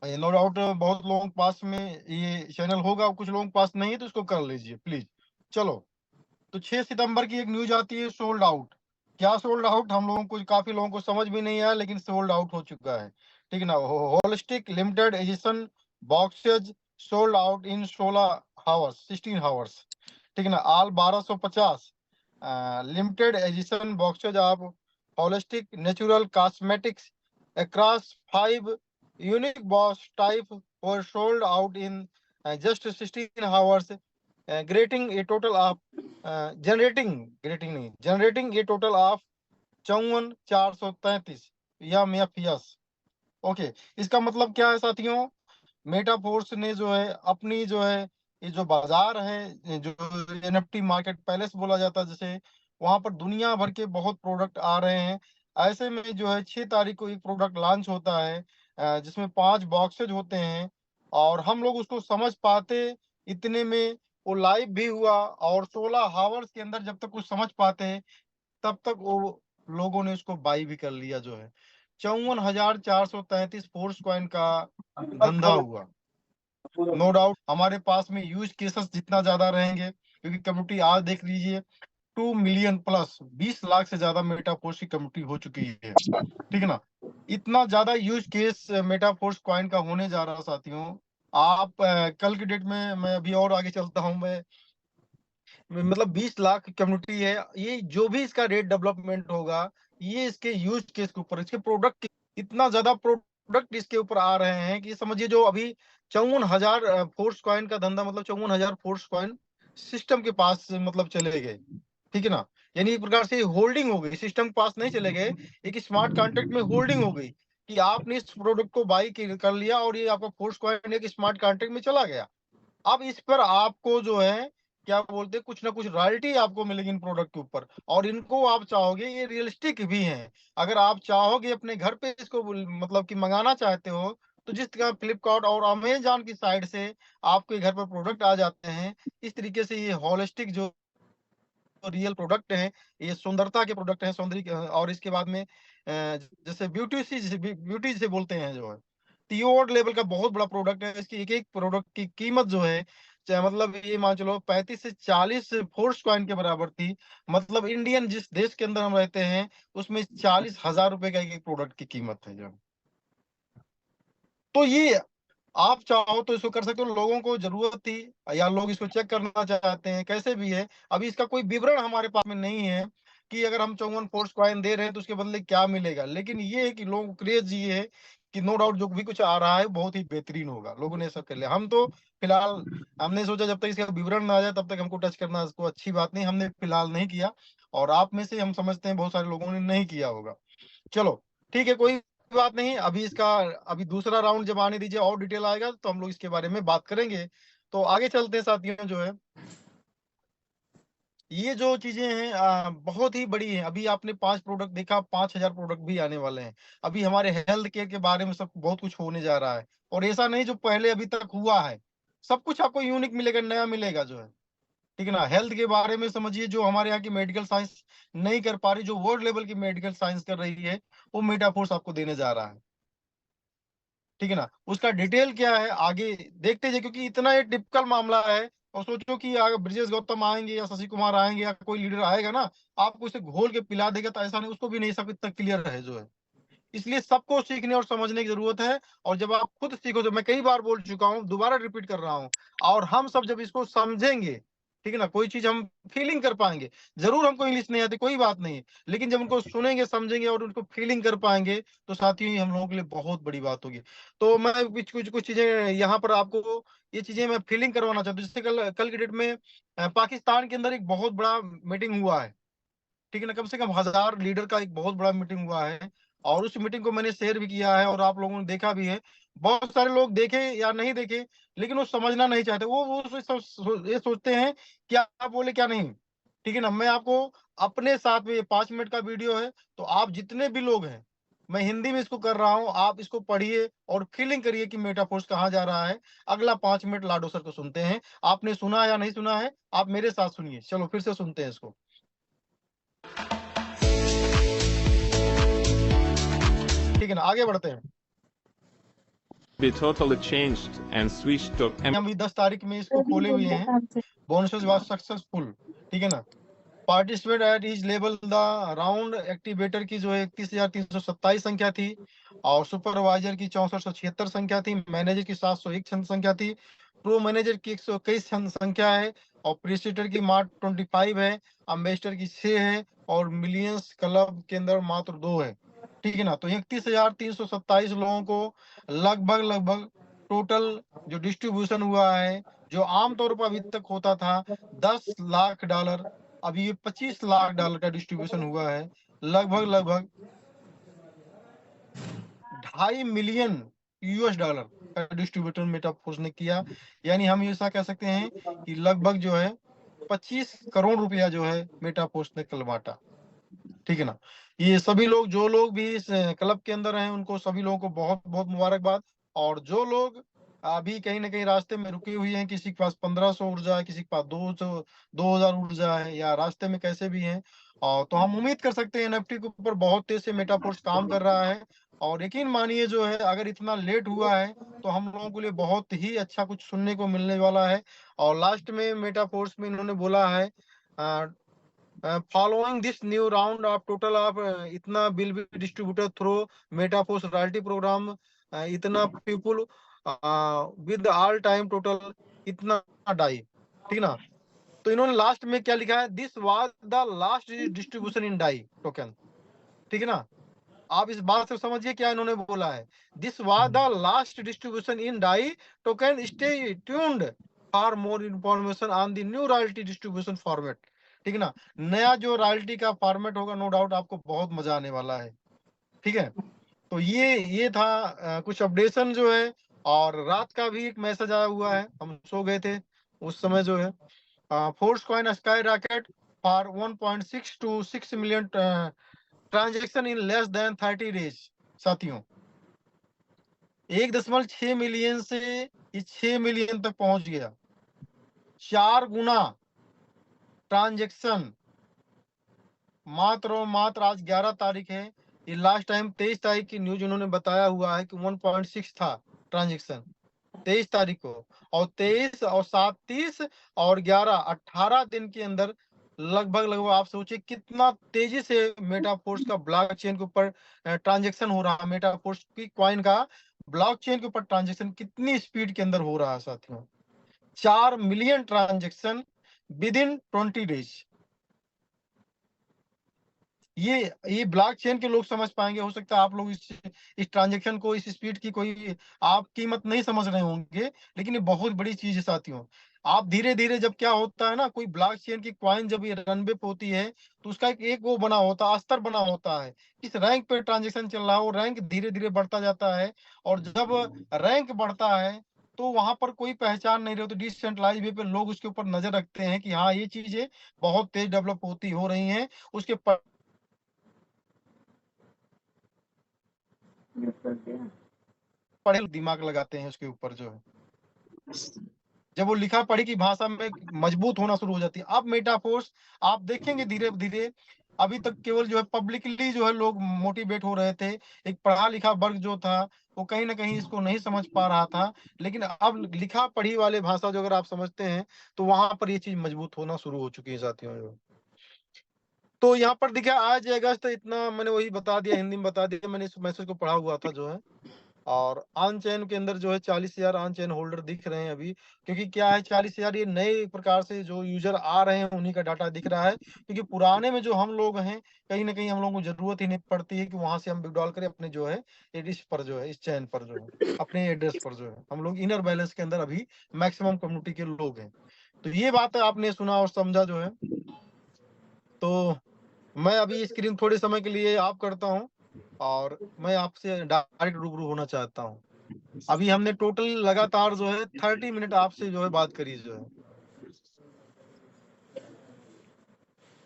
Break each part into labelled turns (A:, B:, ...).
A: No doubt बहुत लोगों के पास में ये चैनल होगा, कुछ लोगों के पास नहीं है तो इसको कर लीजिए प्लीज। चलो, तो 6 सितंबर की एक न्यूज आती है, सोल्ड आउट। क्या सोल्ड आउट, हम लोगों को, काफी लोगों को समझ भी नहीं आया, लेकिन सोल्ड आउट हो चुका है। ठीक है ना। Holistic limited edition boxes sold out in 16 hours. ठीक है ना। आल 1250 limited edition boxes of holistic natural cosmetics across 5 unique box type were sold out in just 16 hours, creating a total of generating a total of 54,433 yes. Okay, इसका मतलब क्या है साथियों? Metaphors ने जो है अपनी जो है ये जो बाजार है, जो एनएफटी मार्केट पैलेस बोला जाता है जैसे, वहां पर दुनिया भर के बहुत प्रोडक्ट आ रहे हैं। ऐसे में जो है 6 तारीख को एक प्रोडक्ट लॉन्च होता है, जिसमें 5 बॉक्सेज होते हैं, और हम लोग उसको समझ पाते इतने में वो लाइव भी हुआ, और 16 हावर्स के अंदर जब तक कुछ समझ पाते हैं तब तक वो लोगों ने उसको बाई भी कर लिया जो है। 54,433 फोर्स कॉइन का धंधा हुआ। नो डाउट हमारे पास में यूज केसेस जितना ज्यादा रहेंगे, क्योंकि कम्युनिटी आज देख लीजिए 2 मिलियन प्लस, 20 लाख से ज्यादा मेटाफोर्स की कम्युनिटी हो चुकी है। ठीक है ना। इतना ज्यादा यूज केस मेटाफोर्स कॉइन का होने जा रहा है साथियों। आप कल की डेट में, मैं अभी और आगे चलता हूं, मैं मतलब 20 लाख कम्युनिटी है, ये जो भी इसका रेट डेवलपमेंट होगा, ये इसके यूज केस के ऊपर, इसके प्रोडक्ट, इतना ज्यादा प्रोडक्ट इसके ऊपर आ रहे हैं कि समझिए जो अभी 54,000 फोर्स कॉइन का धंधा, मतलब 54,000 फोर्स कॉइन सिस्टम के पास मतलब चले गए। ठीक है ना। यानी एक प्रकार से होल्डिंग हो गई, सिस्टम के पास नहीं चले गए, एक स्मार्ट कॉन्ट्रैक्ट में होल्डिंग हो गई कि आपने इस प्रोडक्ट को बाई कर लिया और ये आपका फोर्स कॉइन एक स्मार्ट कॉन्ट्रैक्ट में चला गया। अब इस पर आपको जो है क्या बोलते हैं, कुछ ना कुछ रॉयल्टी आपको मिलेगी इन प्रोडक्ट के ऊपर, और इनको आप चाहोगे, ये रियलिस्टिक भी हैं। अगर आप चाहोगे अपने घर पे इसको मतलब कि मंगाना चाहते हो, तो जिस तरह फ्लिपकार्ट और अमेजॉन की साइड से आपके घर पर प्रोडक्ट आ जाते हैं, इस तरीके से ये होलिस्टिक जो रियल प्रोडक्ट हैं, ये सुंदरता के प्रोडक्ट हैं, सौंदर्य और इसके बाद में जैसे ब्यूटी से बोलते हैं जो है, तो ये और लेवल का बहुत बड़ा प्रोडक्ट है। इसकी एक एक प्रोडक्ट की कीमत जो है, चाहे मतलब ये मान चलो 35 से 40 फोर्स कॉइन के बराबर थी। मतलब इंडियन जिस देश के अंदर हम रहते हैं, उसमें 40,000 रुपए का एक प्रोडक्ट की कीमत है जो। तो ये आप चाहो तो इसको कर सकते हो, लोगों को जरूरत थी या लोग इसको चेक करना चाहते हैं, कैसे भी है। अभी इसका कोई विवरण हमारे पास में नहीं है कि अगर हम 54 फोर्स कॉइन दे रहे हैं तो उसके बदले क्या मिलेगा, लेकिन ये है कि लोगों को क्रेज ये है कि नो डाउट जो भी कुछ आ रहा है बहुत ही बेहतरीन होगा, लोगों ने सब कर लिया। हम तो फिलहाल हमने सोचा जब तक इसका विवरण ना आ जाए तब तक हमको टच करना इसको अच्छी बात नहीं, हमने फिलहाल नहीं किया, और आप में से हम समझते हैं बहुत सारे लोगों ने नहीं किया होगा। चलो ठीक है, कोई बात नहीं। अभी इसका अभी दूसरा राउंड जब आने दीजिए, और डिटेल आएगा तो हम लोग इसके बारे में बात करेंगे। तो आगे चलते हैं साथियों जो है, ये जो चीजें हैं बहुत ही बड़ी हैं। अभी आपने 5 प्रोडक्ट देखा, 5,000 प्रोडक्ट भी आने वाले हैं। अभी हमारे हेल्थ केयर के बारे में सब बहुत कुछ होने जा रहा है, और ऐसा नहीं जो पहले अभी तक हुआ है, सब कुछ आपको यूनिक मिलेगा, नया मिलेगा जो है। ठीक है ना। हेल्थ के बारे में समझिए, जो हमारे यहाँ की मेडिकल साइंस नहीं कर पा रही, जो वर्ल्ड लेवल की मेडिकल साइंस कर रही है, वो मेटाफोर्स आपको देने जा रहा है। ठीक है ना। उसका डिटेल क्या है आगे देखते जाइए, क्योंकि इतना ये टिपिकल मामला है। और सोचो कि अगर ब्रिजेश गौतम आएंगे या शशि कुमार आएंगे या कोई लीडर आएगा ना, आपको इसे घोल के पिला देगा, तो ऐसा नहीं, उसको भी नहीं सब इतना क्लियर है जो है। इसलिए सबको सीखने और समझने की जरूरत है। और जब आप खुद सीखो, तो मैं कई बार बोल चुका हूं, दोबारा रिपीट कर रहा हूं, और हम सब जब इसको समझेंगे, ठीक है ना, कोई चीज हम फीलिंग कर पाएंगे। जरूर हमको इंग्लिश नहीं आती, कोई बात नहीं है, लेकिन जब उनको सुनेंगे, समझेंगे और उनको फीलिंग कर पाएंगे, तो साथियों ये हम लोगों के लिए बहुत बड़ी बात होगी। तो मैं कुछ कुछ कुछ चीजें यहाँ पर आपको, ये चीजें मैं फीलिंग करवाना चाहता हूँ। जैसे कल कल की डेट में पाकिस्तान के अंदर एक बहुत बड़ा मीटिंग हुआ है। ठीक है ना। कम से कम 1,000 लीडर का एक बहुत बड़ा मीटिंग हुआ है, और उस मीटिंग को मैंने शेयर भी किया है और आप लोगों ने देखा भी है। बहुत सारे लोग देखे या नहीं देखे, लेकिन वो समझना नहीं चाहते, ये सोचते हैं क्या बोले क्या नहीं। ठीक है ना। मैं आपको अपने साथ में, ये 5 मिनट का वीडियो है, तो आप जितने भी लोग हैं, मैं हिंदी में इसको कर रहा हूं, आप इसको पढ़िए और फीलिंग करिए कि मेटाफोर्स कहाँ जा रहा है। अगला 5 मिनट लाडो सर को सुनते हैं। आपने सुना या नहीं सुना है, आप मेरे साथ सुनिए। चलो फिर से सुनते हैं इसको। ठीक है ना, आगे बढ़ते हैं।
B: be totally changed and switched to
A: हम भी 10 तारीख में इसको खोले हुए हैं। बोनसेस वाज सक्सेसफुल, ठीक है ना। Participate eight is level the round activator की जो है 31,327 संख्या थी, और सुपरवाइजर की 6476 संख्या थी, मैनेजर की 701 संख्या थी, प्रो मैनेजर की 121 संख्या है, और प्रेसिडेंट की मात्र 25 है, अम्बेसडर की 6 है, और मिलियंस क्लब के अंदर मात्र 2 है, ठीक है ना। तो 31,327 लोगों को लगभग टोटल जो डिस्ट्रीब्यूशन हुआ है, जो आमतौर पर अभी तक होता था $10 लाख, अभी ये $25 लाख का डिस्ट्रीब्यूशन हुआ है। लगभग 2.5 मिलियन $US का डिस्ट्रीब्यूटर मेटाफोर्स ने किया। यानी हम ऐसा कह सकते हैं कि लगभग जो है 25 करोड़ रुपया जो है मेटाफोर्स ने कल बांटा, ठीक है ना। ये सभी लोग, जो लोग भी इस क्लब के अंदर हैं, उनको सभी लोगों को बहुत बहुत मुबारकबाद। और जो लोग अभी कहीं ना कहीं रास्ते में रुके हुए हैं, किसी के पास 1500 ऊर्जा है, किसी के पास 2000 ऊर्जा है, या रास्ते में कैसे भी हैं, और तो हम उम्मीद कर सकते हैं एनएफटी के ऊपर बहुत तेज से मेटाफोर्स काम कर रहा है। और यकीन मानिए जो है, अगर इतना लेट हुआ है तो हम लोगों के लिए बहुत ही अच्छा कुछ सुनने को मिलने वाला है। और लास्ट में मेटाफोर्स में इन्होंने बोला है, following this new round of total of इतना बिल भी distributor through Metaforce royalty program, इतना people with all time total इतना डाई, ठीक ना। तो इन्होंने लास्ट में क्या लिखा है, this was the last distribution in DAI token, ठीक है ना। आप इस बात से समझिए क्या इन्होंने बोला है, this was the last distribution in DAI token, stay tuned for more information on the new royalty distribution format, ठीक है ना। नया जो रॉयल्टी का फॉर्मेट होगा, नो डाउट आपको बहुत मजा आने वाला है, ठीक है। तो ये था कुछ अपडेशन जो है। और रात का भी एक मैसेज आया हुआ है, हम सो गए थे उस समय जो है, force coin sky rocket for 1.6 to 6 million transaction in less than 30 days. साथियों, 1.6 मिलियन से ये 6 मिलियन तक पहुंच गया, 4 गुना ट्रांजेक्शन। मात्र और मात्र आज 11 तारीख है, ये लास्ट टाइम 23 तारीख की न्यूज उन्होंने बताया हुआ है कि 1.6 था ट्रांजेक्शन 23 तारीख को, और 23 और 7 30 और 11 18 दिन के अंदर लगभग आप सोचिए कितना तेजी से मेटाफोर्स का ब्लॉकचेन के ऊपर ट्रांजैक्शन हो रहा है, मेटाफोर्स की कॉइन का ब्लॉकचेन के ऊपर ट्रांजैक्शन कितनी स्पीड के अंदर हो रहा है साथियों। 4 million transaction with in 20 days. ये ब्लॉकचेन के लोग समझ पाएंगे, हो सकता है आप लोग इस ट्रांजैक्शन को, इस स्पीड की कोई आप कीमत नहीं समझ रहे होंगे, लेकिन ये बहुत बड़ी चीज है साथियों। आप धीरे धीरे, जब क्या होता है ना, कोई ब्लॉकचेन की कॉइन जब ये रनवे पे होती है, तो उसका एक वो बना होता है, स्तर बना होता है, किस रैंक पे ट्रांजेक्शन चल रहा है, वो रैंक धीरे धीरे बढ़ता जाता है। और जब रैंक बढ़ता है तो वहां पर कोई पहचान नहीं रही, तो डिसेंट्रलाइज वे पे लोग उसके ऊपर नजर रखते हैं कि हाँ, ये चीजें बहुत तेज डेवलप होती हो रही हैं। उसके पढ़े दिमाग लगाते हैं उसके ऊपर जो है, जब वो लिखा पढ़ी की भाषा में मजबूत होना शुरू हो जाती है। अब मेटाफोर्स आप देखेंगे धीरे धीरे, अभी तक केवल जो है पब्लिकली जो है लोग मोटिवेट हो रहे थे, एक पढ़ा लिखा वर्ग जो था वो कहीं ना कहीं इसको नहीं समझ पा रहा था, लेकिन अब लिखा पढ़ी वाले भाषा जो अगर आप समझते हैं, तो वहां पर ये चीज मजबूत होना शुरू हो चुकी है साथियों जो। तो यहाँ पर देखिए, आज अगस्त इतना मैंने वही बता दिया, हिंदी में बता दिया, मैंने इस मैसेज को पढ़ा हुआ था जो है। और ऑन चेन के अंदर जो है 40,000 ऑन चेन होल्डर दिख रहे हैं अभी, क्योंकि क्या है 40,000 ये नए प्रकार से जो यूजर आ रहे हैं उन्हीं का डाटा दिख रहा है, क्योंकि पुराने में जो हम लोग हैं, कहीं ना कहीं हम लोगों को जरूरत ही नहीं पड़ती है कि वहां से हम विड्रॉल करें अपने जो है इस पर जो है, इस चैन पर जो है, अपने एड्रेस पर जो है, हम लोग इनर बैलेंस के अंदर अभी मैक्सिमम कम्युनिटी के लोग हैं। तो ये बात है, आपने सुना और समझा जो है। तो मैं अभी स्क्रीन थोड़े समय के लिए ऑफ करता हूँ, और मैं आपसे डायरेक्ट रूबरू होना चाहता हूँ। अभी हमने टोटल लगातार जो है 30 मिनट आपसे जो है बात करी जो है।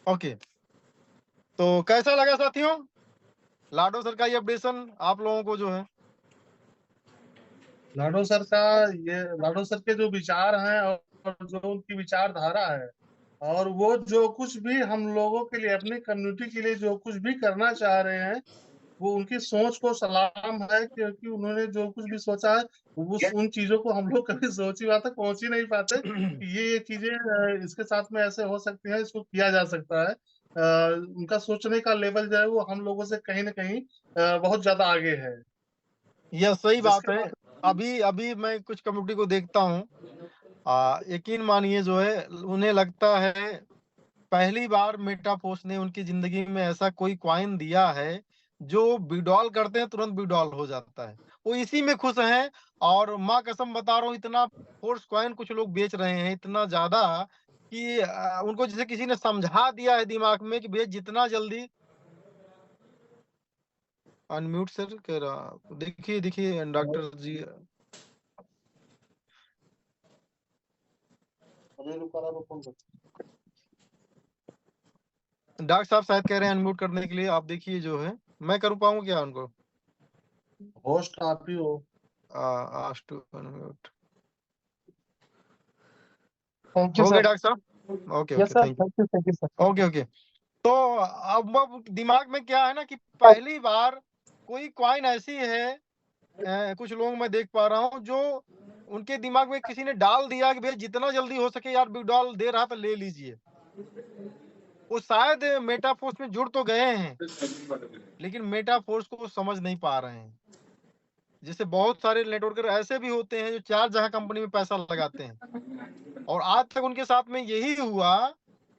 A: ओके, तो कैसा लगा साथियों लाडो सर का ये अपडेशन आप लोगों को जो है?
C: लाडो सर का ये लाडो सर के जो विचार हैं और जो उनकी विचारधारा है, और वो जो कुछ भी हम लोगों के लिए, अपनी कम्युनिटी के लिए जो कुछ भी करना चाह रहे हैं, वो उनकी सोच को सलाम है, क्योंकि उन्होंने जो कुछ भी सोचा है वो उन चीजों को हम लोग कभी सोची बात है पहुंच ही नहीं पाते कि ये चीजें इसके साथ में ऐसे हो सकती है, इसको किया जा सकता है। उनका सोचने का लेवल जो है वो हम लोगों से कहीं ना कहीं बहुत ज्यादा आगे है।
A: यह सही बात
C: जिसके
A: है।
C: बाद
A: अभी अभी मैं कुछ कम्युनिटी को देखता हूँ, यकीन मानिए जो है उन्हें लगता है पहली बार मेटाफोर्स ने उनकी जिंदगी में ऐसा कोई कॉइन दिया है जो विड्रॉल करते हैं तुरंत विड्रॉल हो जाता है। वो इसी में खुश हैं। और माँ कसम बता रहा हूँ, इतना फोर्स कॉइन कुछ लोग बेच रहे हैं इतना ज्यादा कि उनको जैसे किसी ने समझा दिया है दिमाग में कि भैया जितना जल्दी। अनम्यूट सर कह रहा, देखिए देखिए डॉक्टर जी।
C: अरे रुका रहा, फोन कर।
A: डॉक्टर साहब शायद कह रहे हैं अनम्यूट करने के लिए, आप देखिए जो है मैं कर पाऊंगा क्या उनको।
C: होस्ट आप ही हो।
A: Ask to unmute.
D: Thank you
A: हो गया
D: सर।
A: डॉक्टर साहब, okay
D: yes
A: okay
D: sir,
A: thank
D: thank you sir.
A: You, okay okay. तो अब दिमाग में क्या है ना कि पहली बार कोई कॉइन ऐसी है, कुछ लोग मैं देख पा रहा हूँ जो उनके दिमाग में किसी ने डाल दिया कि भैया जितना जल्दी हो सके यार विड्रॉल दे रहा तो ले लीजिए। वो शायद मेटाफोर्स में जुड़ तो गए हैं लेकिन मेटाफोर्स को समझ नहीं पा रहे हैं। जैसे बहुत सारे नेटवर्कर ऐसे भी होते हैं जो 4 जगह कंपनी में पैसा लगाते हैं और आज तक उनके साथ में यही हुआ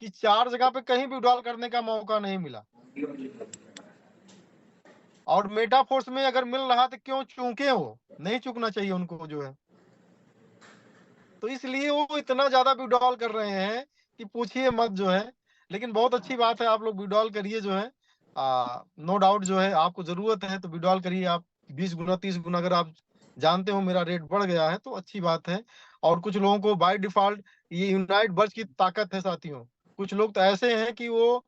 A: कि 4 जगह पे कहीं भी विड्रॉल करने का मौका नहीं मिला। और मेटाफोर्स में अगर मिल रहा तो क्यों चूके, वो नहीं चूकना चाहिए उनको जो है। तो इसलिए वो इतना ज्यादा विड्रॉल कर रहे हैं कि पूछिए मत जो है। लेकिन बहुत अच्छी बात है, आप लोग विड्रॉल करिए जो है। नो डाउट जो है आपको जरूरत है तो विड्रॉल करिए आप। 20 गुना 30 गुना अगर आप जानते हो मेरा रेट बढ़ गया है तो अच्छी बात है। और कुछ लोगों को बाय डिफॉल्ट ये यूनाइट बर्ड्स की ताकत है साथियों। कुछ लोग तो ऐसे हैं कि वो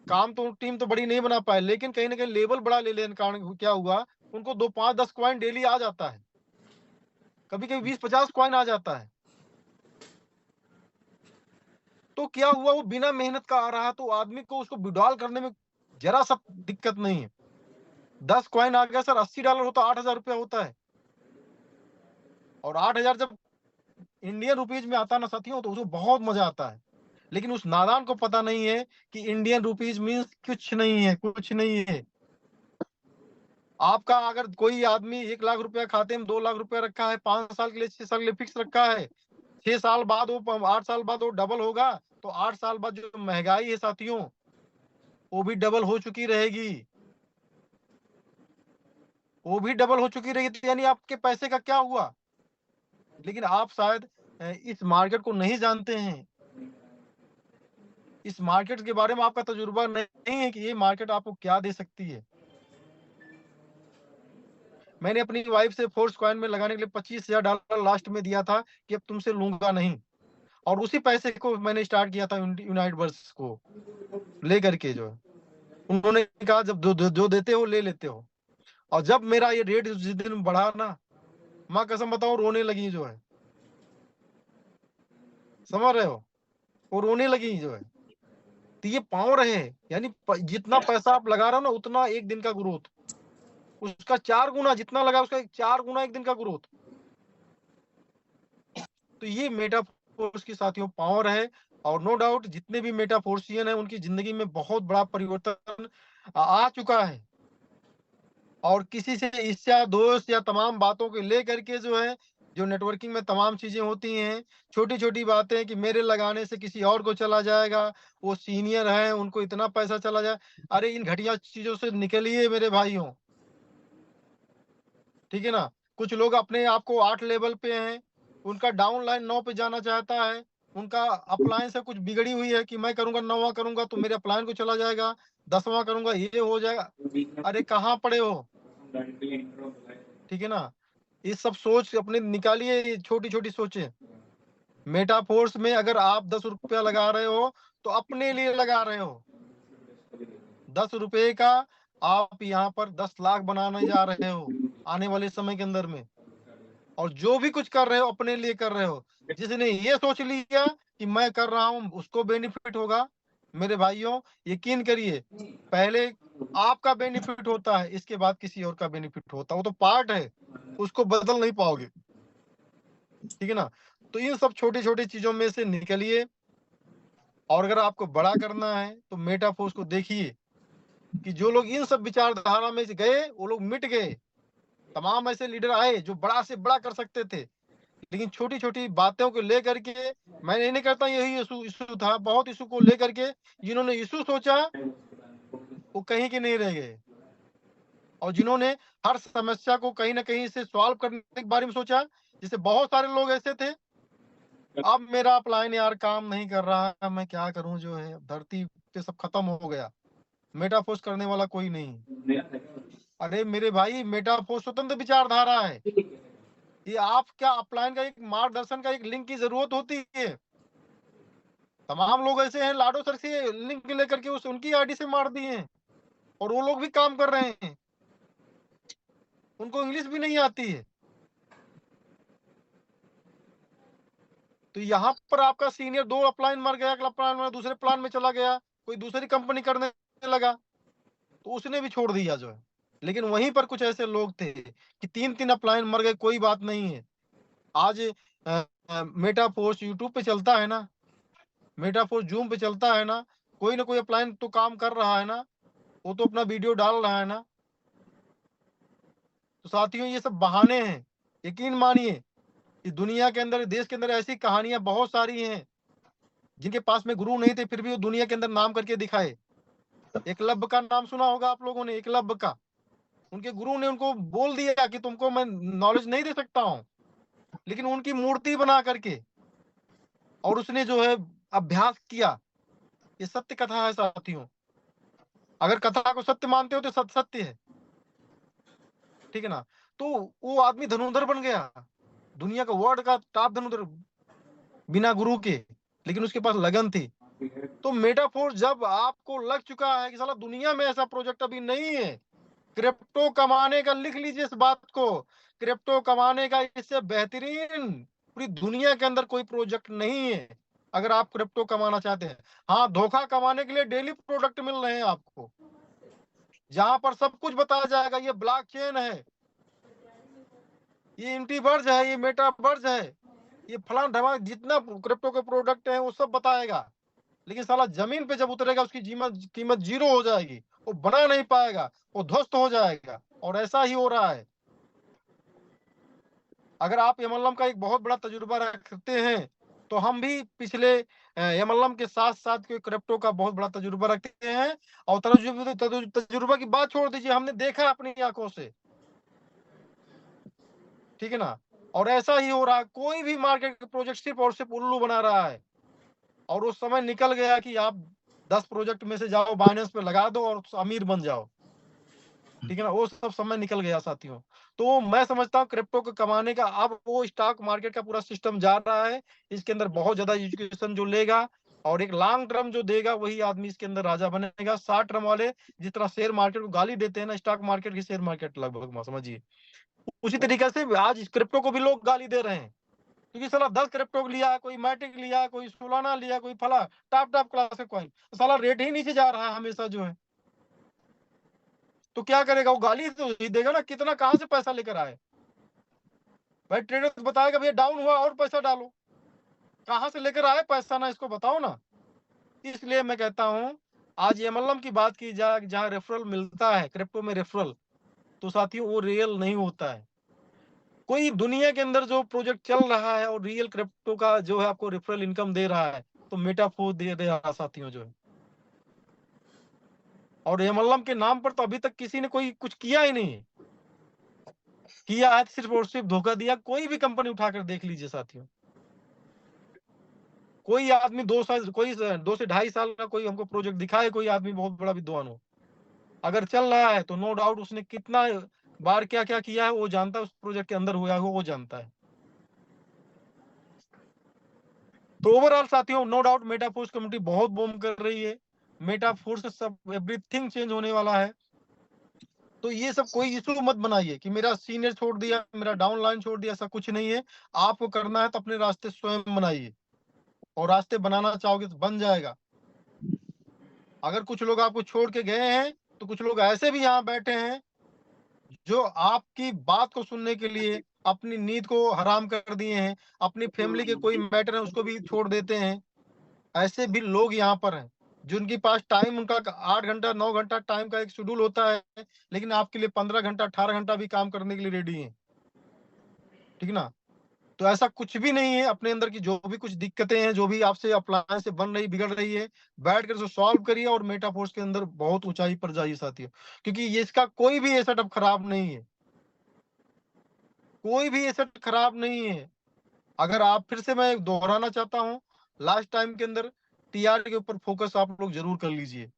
A: काम तो टीम तो बड़ी नहीं बना पाए लेकिन कहीं ना कहीं लेवल बड़ा ले लेने के कारण क्या हुआ, उनको 2 5 10 कॉइन डेली आ जाता है, कभी कभी 20 50 कॉइन आ जाता है। तो क्या हुआ, वो बिना मेहनत का आ रहा तो आदमी को उसको विड्रॉल करने में जरा सा दिक्कत नहीं है। 10 कॉइन आ गया सर, $80 होता 8,000 रुपया होता है। और 8,000 जब इंडियन रुपीज में आता ना साथियों तो उसको बहुत मजा आता है। लेकिन उस नादान को पता नहीं है कि इंडियन रुपीज मीन्स कुछ नहीं है, कुछ नहीं है। आपका अगर कोई आदमी 1 लाख रुपया खाते में 2 लाख रुपया रखा है, 5 साल के लिए 6 साल के लिए फिक्स रखा है, 6 साल बाद वो 8 साल बाद वो डबल होगा। तो 8 साल बाद जो महंगाई है साथियों वो भी डबल हो चुकी रहेगी। वो भी डबल हो चुकी रहेगी तो यानी आपके पैसे का क्या हुआ। लेकिन आप शायद इस मार्केट को नहीं जानते हैं। इस मार्केट के बारे में आपका तजुर्बा नहीं है कि ये मार्केट आपको क्या दे सकती है। मैंने अपनी वाइफ से फोर्स कॉइन में लगाने के लिए $25,000 लास्ट में दिया था कि अब तुमसे लूंगा नहीं। और उसी पैसे को मैंने स्टार्ट किया था यूनाइट बर्स को लेकर के जो है। उन्होंने कहा जब जो देते हो ले लेते हो। और जब मेरा ये रेट जिस दिन बढ़ा ना, माँ कसम बताऊं रोने लगी जो है, समझ रहे हो, वो रोने लगी जो है। तो ये पावर है, यानी जितना पैसा आप लगा रहे हो ना उतना एक दिन का ग्रोथ, उसका 4 गुना जितना लगा उसका 4 गुना एक दिन का ग्रोथ। तो ये मेटाफोर्स की साथियों पावर है। और नो डाउट जितने भी मेटाफोर्सियन है उनकी जिंदगी में बहुत बड़ा परिवर्तन आ चुका है। और किसी से ईर्ष्या दोष या तमाम बातों को लेकर के जो है, जो नेटवर्किंग में तमाम चीजें होती हैं, छोटी छोटी बातें कि मेरे लगाने से किसी और को चला जाएगा, वो सीनियर है उनको इतना पैसा चला जाए। अरे इन घटिया चीजों से निकलिए मेरे भाइयों, ठीक है ना। कुछ लोग अपने आप को 8 लेवल पे हैं, उनका डाउन लाइन 9 पे जाना चाहता है। उनका अपलाइन से कुछ बिगड़ी हुई है कि मैं करूंगा 9वां करूंगा तो मेरे अपलाइन को चला जाएगा, 10वां करूंगा ये हो जाएगा। अरे कहाँ पड़े हो, ठीक है ना। ये सब सोच अपने निकालिए, छोटी छोटी सोचें। मेटाफोर्स में अगर आप 10 रुपया लगा रहे हो तो अपने लिए लगा रहे हो। 10 रुपये का आप यहाँ पर 10 लाख बनाने जा रहे हो आने वाले समय के अंदर में। और जो भी कुछ कर रहे हो अपने लिए कर रहे हो। जिसने ये सोच लिया कि मैं कर रहा हूं उसको बेनिफिट होगा, मेरे भाइयों, यकीन करिए, पहले आपका बेनिफिट होता है, इसके बाद किसी और का बेनिफिट होता है। वो तो पार्ट है, उसको बदल नहीं पाओगे, ठीक है ना? तो इन सब छोटी-छोटी चीज़ों में से निकलिए, और अगर आपको बड़ा करना है तो मेटाफोर्स को देखिए कि जो लोग इन सब विचारधारा में से गए, वो लोग मिट गए। तमाम ऐसे लीडर आए जो बड़ा से बड़ा कर सकते थे, लेकिन छोटी-छोटी बातों को लेकर के, मैं ये नहीं कहता यही इश्यू इश्यू था, बहुत इश्यू को लेकर के जिन्होंने इश्यू सोचा, वो कहीं के नहीं रह गए। और जिन्होंने हर समस्या को कहीं न कहीं से सॉल्व करने के बारे में सोचा, जैसे बहुत सारे लोग ऐसे थे, अब मेरा अपलाइन यार काम नहीं कर रहा है, मैं क्या करूँ जो है, धरती पे सब खत्म हो गया, मेटाफोर्स करने वाला कोई नहीं। अरे मेरे भाई, मेटाफोर्स स्वतंत्र विचारधारा है। ये आप क्या अपलाइन का एक मार्गदर्शन का एक लिंक की ज़रूरत होती है। तमाम लोग ऐसे हैं, लाडो सर से लिंक लेकर के उस उनकी आईडी से मार दिए हैं, और वो लोग भी काम कर रहे हैं, उनको इंग्लिश भी नहीं आती है। तो यहाँ पर आपका सीनियर 2 अपलाइन मर गया, अगला प्लान में दूसरे प्लान में चला गया, कोई दूसरी कंपनी करने लगा, तो उसने भी छोड़ दिया जो है। लेकिन वहीं पर कुछ ऐसे लोग थे कि 3-3 अपलाइन मर गए, कोई बात नहीं है। आज मेटाफोर्स यूट्यूब पे चलता है ना, मेटाफोर्स जूम पे चलता है ना, कोई ना कोई अपलाइन तो काम कर रहा है ना, वो तो अपना वीडियो डाल रहा है ना। तो साथियों, ये सब बहाने हैं। यकीन मानिए कि दुनिया के अंदर, देश के अंदर ऐसी कहानियां बहुत सारी हैं, जिनके पास में गुरु नहीं थे, फिर भी वो दुनिया के अंदर नाम करके दिखाए। एकलव्य का नाम सुना होगा आप लोगों ने, एकलव्य का। उनके गुरु ने उनको बोल दिया कि तुमको मैं नॉलेज नहीं दे सकता हूँ, लेकिन उनकी मूर्ति बना करके, और उसने जो है अभ्यास किया। ये सत्य कथा है साथियों। अगर कथा को सत्य मानते हो तो सत्य सत्य है, ठीक है ना? तो वो आदमी धनुर्धर बन गया, दुनिया का वर्ल्ड का टॉप धनुर्धर, बिना गुरु के, लेकिन उसके पास लगन थी। तो मेटाफोर्स जब आपको लग चुका है कि साला दुनिया में ऐसा प्रोजेक्ट अभी नहीं है, क्रिप्टो कमाने का, लिख लीजिए इस बात को, क्रिप्टो कमाने का इससे बेहतरीन पूरी दुनिया के अंदर कोई प्रोजेक्ट नहीं है। अगर आप क्रिप्टो कमाना चाहते हैं, हाँ, धोखा कमाने के लिए डेली प्रोडक्ट मिल रहे हैं आपको, जहां पर सब कुछ बताया जाएगा। ये ब्लॉकचेन है, ये इंटीवर्स है, ये मेटावर्स है, ये फलान ढमाक, जितना क्रिप्टो के प्रोडक्ट है वो सब बताएगा। लेकिन साला जमीन पे जब उतरेगा, उसकी कीमत जीरो हो जाएगी, वो बना नहीं पाएगा, वो ध्वस्त हो जाएगा। और ऐसा ही हो रहा है। अगर आप एमएलएम का एक बहुत बड़ा तजुर्बा रखते हैं, तो हम भी पिछले एमएलएम के साथ साथ क्रिप्टो का बहुत बड़ा तजुर्बा रखते हैं। और तजुर्बा की बात छोड़ दीजिए, हमने देखा अपनी आंखों से, ठीक है ना? और ऐसा ही हो रहा है, कोई भी मार्केट प्रोजेक्ट सिर्फ और सिर्फ उल्लू बना रहा है। और वो समय निकल गया कि आप 10 प्रोजेक्ट में से जाओ, बाइनेंस पे लगा दो और अमीर बन जाओ, ठीक है ना? वो सब समय निकल गया साथियों। तो मैं समझता हूँ क्रिप्टो को कमाने का अब वो स्टॉक मार्केट का पूरा सिस्टम जा रहा है। इसके अंदर बहुत ज्यादा एजुकेशन जो लेगा और एक लॉन्ग टर्म जो देगा, वही आदमी इसके अंदर राजा बनेगा। शॉर्ट टर्म वाले जिस तरह शेयर मार्केट को गाली देते हैं ना, स्टॉक मार्केट की शेयर मार्केट लगभग समझिए, उसी तरीके से आज इस क्रिप्टो को भी लोग गाली दे रहे हैं। क्योंकि साला 10 क्रिप्टो लिया, कोई मैटिक लिया, कोई सोलाना लिया, कोई फला टॉप टॉप क्लास का कॉइन, साला रेट ही नीचे जा रहा है हमेशा जो है। तो क्या करेगा वो? गाली तो ही देगा ना, कितना कहां से पैसा लेकर आए भाई? ट्रेडर तो बताएगा भैया डाउन हुआ और पैसा डालो, कहां से लेकर आए पैसा, ना इसको बताओ ना। इसलिए मैं कहता हूं, आज एमएलएम की बात की जाए, जहां रेफरल मिलता है क्रिप्टो में रेफरल, तो साथियों वो रियल नहीं होता है। कोई दुनिया के अंदर जो प्रोजेक्ट चल रहा है और रियल क्रिप्टो का जो है आपको रेफरल इनकम दे रहा है, तो मेटाफोर दे रहा है साथियों जो है। और एमएलएम के नाम पर तो अभी तक किसी ने कोई कुछ किया ही नहीं, किया है सिर्फ और सिर्फ धोखा दिया। कोई भी कंपनी उठाकर देख लीजिए साथियों, कोई आदमी 2 साल, कोई 2 से 2.5 साल का कोई हमको प्रोजेक्ट दिखाए, कोई आदमी बहुत बड़ा विद्वान हो, अगर चल रहा है तो नो डाउट उसने कितना बार क्या क्या किया है वो जानता है, उस प्रोजेक्ट के अंदर हुआ है वो जानता है। तो ओवरऑल साथियों, नो डाउट मेटाफोर्स कम्युनिटी बहुत बूम कर रही है। मेटाफोर्स से सब एवरीथिंग चेंज होने वाला है। तो ये सब कोई इशू मत बनाइए कि मेरा सीनियर छोड़ दिया, मेरा डाउन लाइन छोड़ दिया, ऐसा कुछ नहीं है। आपको करना है तो अपने रास्ते स्वयं बनाइए, और रास्ते बनाना चाहोगे तो बन जाएगा। अगर कुछ लोग आपको छोड़ के गए हैं तो कुछ लोग ऐसे भी यहाँ बैठे हैं जो आपकी बात को सुनने के लिए अपनी नींद को हराम कर दिए हैं, अपनी फैमिली के कोई मैटर है उसको भी छोड़ देते हैं। ऐसे भी लोग यहाँ पर हैं, जिनके पास टाइम उनका 8 घंटा 9 घंटा टाइम का एक शेड्यूल होता है, लेकिन आपके लिए 15 घंटा 18 घंटा भी काम करने के लिए रेडी हैं। ठीक ना? तो ऐसा कुछ भी नहीं है, अपने अंदर की जो भी कुछ दिक्कतें हैं, जो भी आपसे अप्लायंस से बन रही बिगड़ रही है, बैठ कर उसको सॉल्व करिए और मेटाफोर्स के अंदर बहुत ऊंचाई पर जाइए साथियों, क्योंकि ये इसका कोई भी सेटअप खराब नहीं है, कोई भी सेटअप खराब नहीं है। अगर आप फिर से मैं दोहराना चाहता हूँ, लास्ट टाइम के अंदर टीआर के ऊपर फोकस आप लोग जरूर कर लीजिए,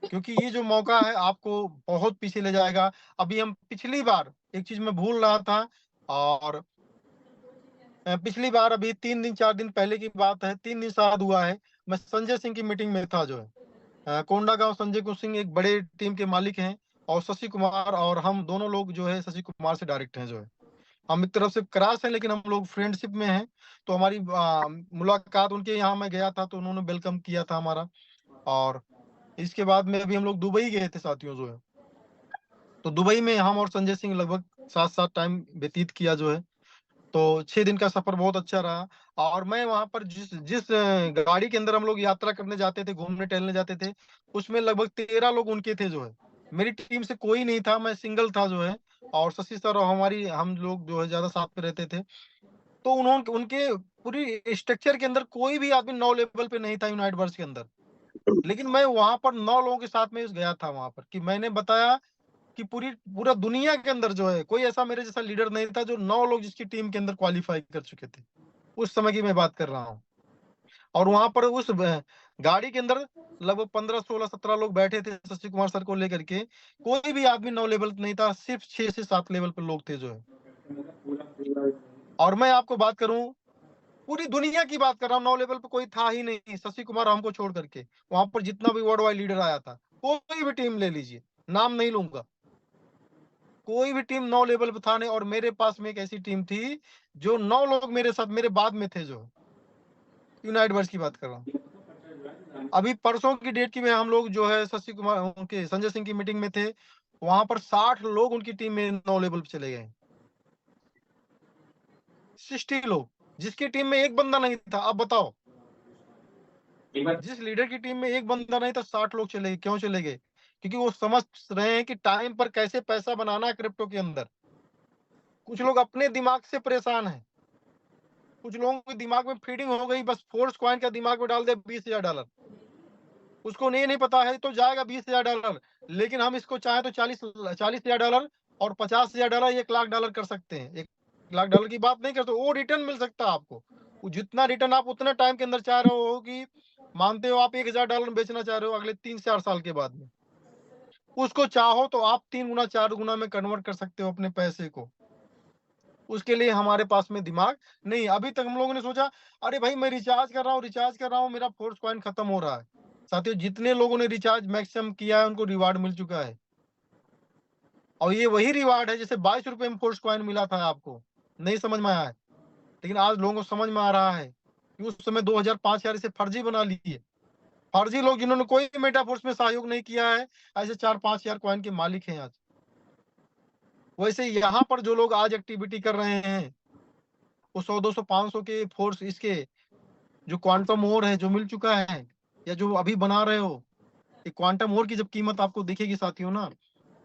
A: क्योंकि ये जो मौका है आपको बहुत पीछे ले जाएगा। अभी हम पिछली बार एक चीज मैं भूल रहा था, और पिछली बार अभी 3 दिन 4 दिन पहले की बात है, 3 दिन शायद हुआ है, मैं संजय सिंह की मीटिंग में था जो है। कोंडागांव संजय सिंह एक बड़े टीम के मालिक हैं, और शशि कुमार और हम दोनों लोग जो है शशि कुमार से डायरेक्ट हैं जो है। हम एक तरफ से क्रास हैं लेकिन हम लोग फ्रेंडशिप में हैं। तो हमारी मुलाकात उनके यहाँ मैं गया था तो उन्होंने वेलकम किया था हमारा। और इसके बाद में अभी हम लोग दुबई गए थे साथियों जो है। तो दुबई में हम और संजय सिंह लगभग साथ साथ टाइम व्यतीत किया जो है। तो 6 दिन का सफर बहुत अच्छा रहा। और मैं वहां पर जिस जिस गाड़ी के अंदर हम लोग यात्रा करने जाते थे, घूमने टहलने जाते थे, उसमें लगभग 13 लोग उनके थे जो है। मेरी टीम से कोई नहीं था, मैं सिंगल था जो है। और शशि सर और हम लोग जो है ज्यादा साथ में रहते थे। तो उन्होंने उनके पूरी स्ट्रक्चर के अंदर कोई भी आदमी 9 लेवल पे नहीं था यूनाइट वर्स के अंदर। लेकिन मैं वहां पर 9 लोगों के साथ में गया था वहां पर, कि मैंने बताया कि पूरा दुनिया के अंदर जो है कोई ऐसा मेरे जैसा लीडर नहीं था, जो 9 लोग जिसकी टीम के अंदर क्वालिफाई कर चुके थे। उस समय की मैं बात कर रहा हूँ। और वहां पर उस गाड़ी के अंदर लगभग 15 16 17 लोग बैठे थे शशि कुमार सर को लेकर के। कोई भी आदमी 9 लेवल पे नहीं था, सिर्फ 6 से 7 लेवल पे लोग थे जो है। और मैं आपको बात करूं, पूरी दुनिया की बात कर रहा हूँ, 9 लेवल पे कोई था ही नहीं शशि कुमार हमको छोड़ करके। वहां पर जितना भी वर्ल्ड वाइड लीडर आया था, कोई भी टीम ले लीजिए, नाम नहीं लूंगा, कोई भी टीम 9 लेवल पे था नहीं। और मेरे पास में एक ऐसी टीम थी जो 9 लोग मेरे साथ मेरे बाद में थे जो यूनाइट वर्स की बात कर रहा हूँ। अभी परसों की डेट की में हम लोग जो है शशि कुमार उनके संजय सिंह की मीटिंग में थे, वहां पर 60 लोग उनकी टीम में 9 लेवल पे चले गए। 60 लोग, जिसकी टीम में एक बंदा नहीं था। अब बताओ, जिस लीडर की टीम में एक बंदा नहीं था, 60 लोग चले गए। क्यों चले गए? क्योंकि वो समझ रहे हैं कि टाइम पर कैसे पैसा बनाना है क्रिप्टो के अंदर। कुछ लोग अपने दिमाग से परेशान हैं, कुछ लोगों के दिमाग में फीडिंग हो गई, बस फोर्स कॉइन का दिमाग में डाल दे $20,000। उसको नहीं पता है तो जाएगा $20,000, लेकिन हम इसको चाहे तो 40,000 और $50,000, $1,00,000 कर सकते हैं। $1,00,000 की बात नहीं करते, वो रिटर्न मिल सकता है आपको। वो जितना रिटर्न आप उतने टाइम के अंदर चाह रहे हो, कि मानते हो आप $1,000 में बेचना चाह रहे हो अगले 3-4 साल के बाद में, उसको चाहो तो आप 3 गुना 4 गुना में कन्वर्ट कर सकते हो अपने पैसे को। उसके लिए हमारे पास में दिमाग नहीं। अभी तक हम लोगों ने सोचा, अरे भाई मैं रिचार्ज कर रहा हूँ, मेरा फोर्स कॉइन खत्म हो रहा है। साथियों, जितने लोगों ने रिचार्ज मैक्सिमम किया है उनको रिवार्ड मिल चुका है। और ये वही रिवार्ड है जैसे 22 रुपए में फोर्स कॉइन मिला था आपको, नहीं समझ में आया है। लेकिन आज लोगों को समझ में आ रहा है कि उस समय 2000 5000 इसे फर्जी बना लिए। फर्जी लोग जिन्होंने कोई मेटाफोर्स में सहयोग नहीं किया है, ऐसे 4-5 हजार कॉइन के मालिक हैं आज। वैसे यहाँ पर जो लोग आज एक्टिविटी कर रहे हैं, वो 100 200 500 के फोर्स इसके जो क्वांटम ओर है जो मिल चुका है, या जो अभी बना रहे हो, ये क्वांटम ओर की जब कीमत आपको दिखेगी साथियों ना,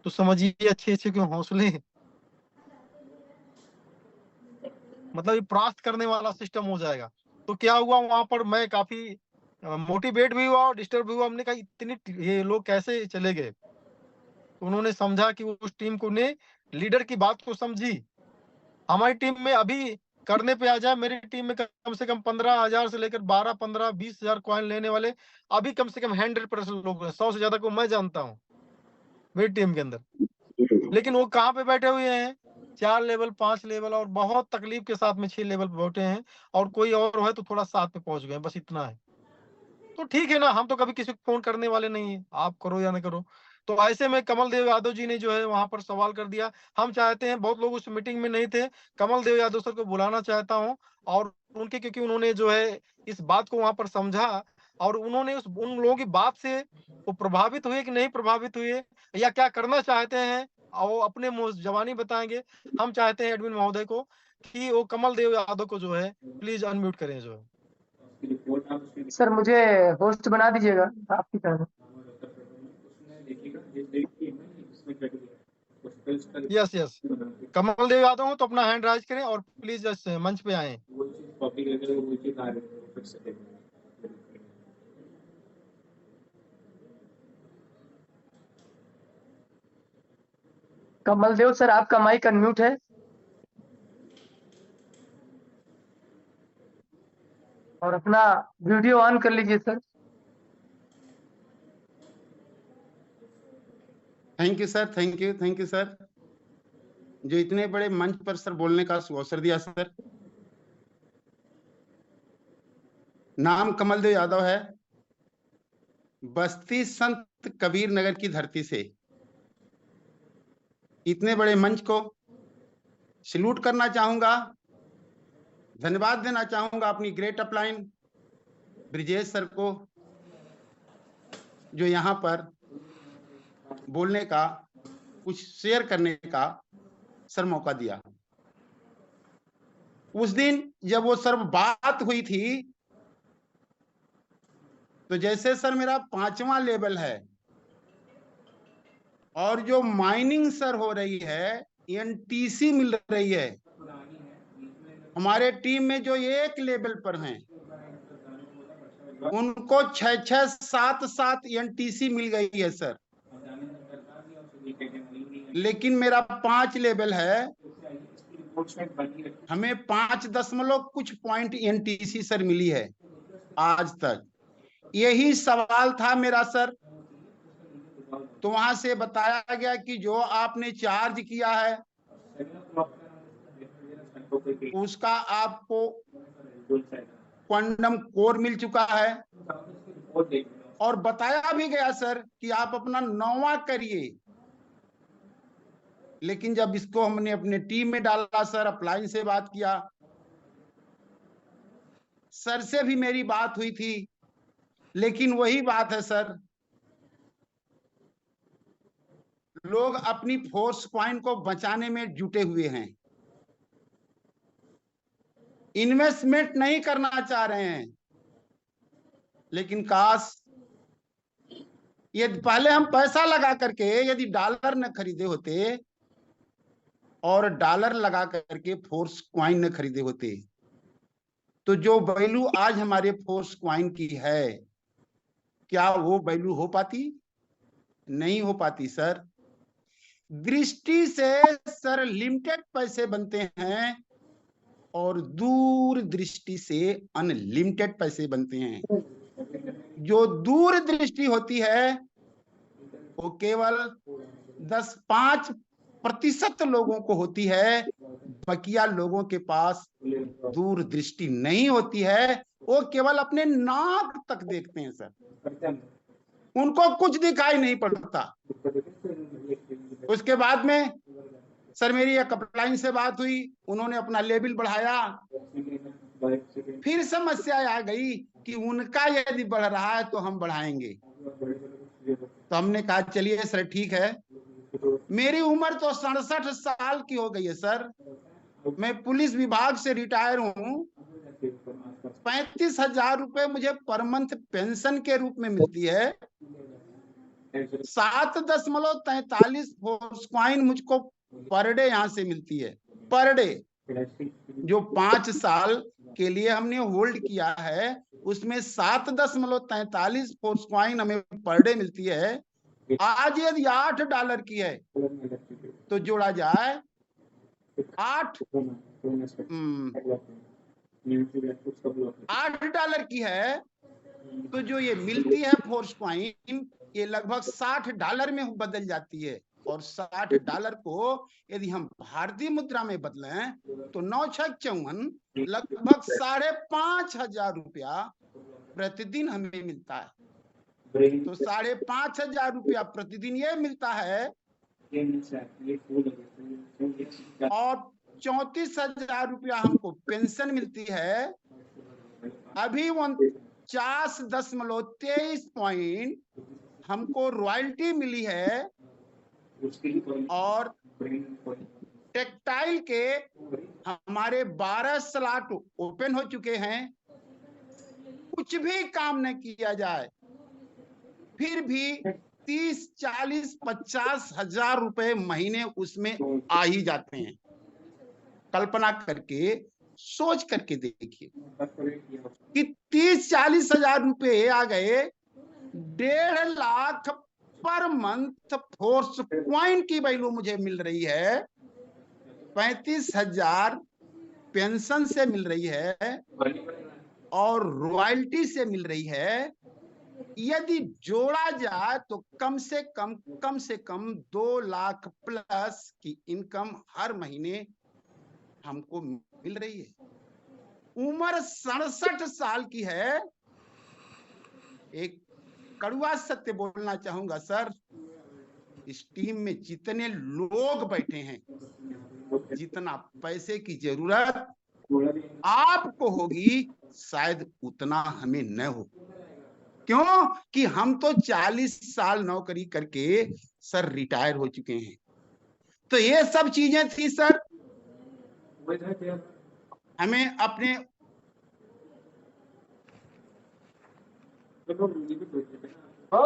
A: तो समझिए अच्छे अच्छे के हौसले, मतलब ये परास्त करने वाला सिस्टम हो जाएगा। तो क्या हुआ वहां पर, मैं काफी मोटिवेट भी हुआ और डिस्टर्ब भी हुआ। हमने कहा इतने ये लोग कैसे चले गए। तो उन्होंने समझा कि उस टीम को ने लीडर की बात को समझी। हमारी टीम में अभी करने पे आ जाए, मेरी टीम में कम से कम 15,000 से लेकर 12 15 20 हजार कॉइन लेने वाले अभी कम से कम 100% लोग हैं। 100 से ज्यादा को मैं जानता हूँ मेरी टीम के अंदर। लेकिन वो कहाँ पे बैठे हुए हैं? 4 लेवल 5 लेवल और बहुत तकलीफ के साथ में 6 लेवल पे बैठे हैं। और कोई और है तो थोड़ा 7 पे पहुंच गए, बस इतना है। तो ठीक है ना, हम तो कभी किसी को फोन करने वाले नहीं है, आप करो या ना करो। तो ऐसे में कमल देव यादव जी ने जो है वहां पर सवाल कर दिया। हम चाहते हैं, बहुत लोग उस मीटिंग में नहीं थे, कमल देव यादव सर को बुलाना चाहता हूं। और उनके, क्योंकि उन्होंने जो है इस बात को वहां पर समझा, और उन्होंने उन लोगों की बात से वो प्रभावित हुए कि नहीं प्रभावित हुए, या क्या करना चाहते हैं, और वो अपने मुंह जबानी बताएंगे। हम चाहते हैं एडमिन महोदय को कि वो कमल देव यादव को जो है प्लीज अनम्यूट करें जो है।
D: सर मुझे होस्ट बना दीजिएगा आपकी तरह।
A: यस यस, कमल देव यादव हो तो अपना हैंड राइज करें और प्लीज मंच पे आए।
D: कमल देव सर आपका माइक अनम्यूट है। और अपना वीडियो ऑन कर लीजिए sir.
E: Thank you sir, thank you sir, जो इतने बड़े मंच पर सर बोलने का अवसर दिया सर। नाम कमल देव यादव है, बस्ती संत कबीर नगर की धरती से। इतने बड़े मंच को सैल्यूट करना चाहूंगा, धन्यवाद देना चाहूंगा अपनी ग्रेट अपलाइन ब्रिजेश सर को, जो यहाँ पर बोलने का, कुछ शेयर करने का सर मौका दिया। उस दिन जब वो सर बात हुई थी, तो जैसे सर मेरा 5वां लेवल है और जो माइनिंग सर हो रही है, एनटीसी मिल रही है। हमारे टीम में जो 1 लेवल पर हैं उनको 6-6, 7-7 एनटीसी मिल गई है सर। लेकिन मेरा 5 लेवल है, हमें 5 कुछ पॉइंट एनटीसी सर मिली है आज तक। यही सवाल था मेरा सर, तो वहां से बताया गया कि जो आपने चार्ज किया है उसका आपको क्वांटम कोर मिल चुका है, और बताया भी गया सर कि आप अपना 9वां करिए। लेकिन जब इसको हमने अपने टीम में डाला सर, अपलाइन से बात किया, सर से भी मेरी बात हुई थी, लेकिन वही बात है सर, लोग अपनी फोर्स कॉइन को बचाने में जुटे हुए हैं, इन्वेस्टमेंट नहीं करना चाह रहे हैं। लेकिन काश यदि पहले हम पैसा लगा करके यदि डॉलर न खरीदे होते और डॉलर लगा करके फोर्स क्वाइन न खरीदे होते, तो जो वैल्यू आज हमारे फोर्स क्वाइन की है, क्या वो वैल्यू हो पाती? नहीं हो पाती सर। दृष्टि से सर लिमिटेड पैसे बनते हैं और दूर दृष्टि से अनलिमिटेड पैसे बनते हैं। जो दूर दृष्टि होती है वो केवल 10-5% लोगों को होती है, बकिया लोगों के पास दूर दृष्टि नहीं होती है, वो केवल अपने नाक तक देखते हैं सर, उनको कुछ दिखाई नहीं पड़ता। उसके बाद में सर मेरी एक अपलाइन से बात हुई, उन्होंने अपना लेवल बढ़ाया, फिर समस्या आ गई कि उनका यदि बढ़ रहा है तो हम बढ़ाएंगे। तो हमने कहा चलिए सर ठीक है। मेरी उम्र तो 67 साल की हो गई है सर, मैं पुलिस विभाग से रिटायर हूँ। 35,000 रुपए मुझे पर मंथ पेंशन के रूप में मिलती है। 7.43 फोर्स क्वाइन मुझको पर डे यहाँ से मिलती है, पर डे। जो 5 साल के लिए हमने होल्ड किया है उसमें 7.43 फोर्स क्वाइन हमें पर डे मिलती है। आज यदि $8 की है तो जोड़ा जाए 8 $8 की है, तो जो ये मिलती है फोर्स क्वाइन ये लगभग $60 में बदल जाती है। और $60 को यदि हम भारतीय मुद्रा में बदलें तो 9×6 = 54, लगभग 5,500 रुपया प्रतिदिन हमें मिलता है। तो 5,500 रुपया प्रतिदिन ये मिलता है, और 34,000 रुपया हमको पेंशन मिलती है। अभी 50.23 पॉइंट हमको रॉयल्टी मिली है, और टेक्सटाइल के हमारे 12 स्लॉट ओपन हो चुके हैं। कुछ भी काम न किया जाए फिर भी 30, 40, 50 हजार रुपए महीने उसमें आ ही जाते हैं। कल्पना करके सोच करके देखिए कि 30-40 हजार रुपए आ गए, 1.5 lakh per month force point की वैल्यू मुझे मिल रही है, 35,000 पेंशन से मिल रही है और रॉयल्टी से मिल रही है। यदि जोड़ा जाए तो कम से कम 2 लाख प्लस की इनकम हर महीने हमको मिल रही है। उम्र 67 साल की है। एक कड़वा सत्य बोलना चाहूंगा सर, इस टीम में जितने लोग बैठे हैं, जितना पैसे की जरूरत आपको होगी शायद उतना हमें न हो। क्यों कि हम तो 40 साल नौकरी करके सर रिटायर हो चुके हैं। तो ये सब चीजें थी सर, हमें अपने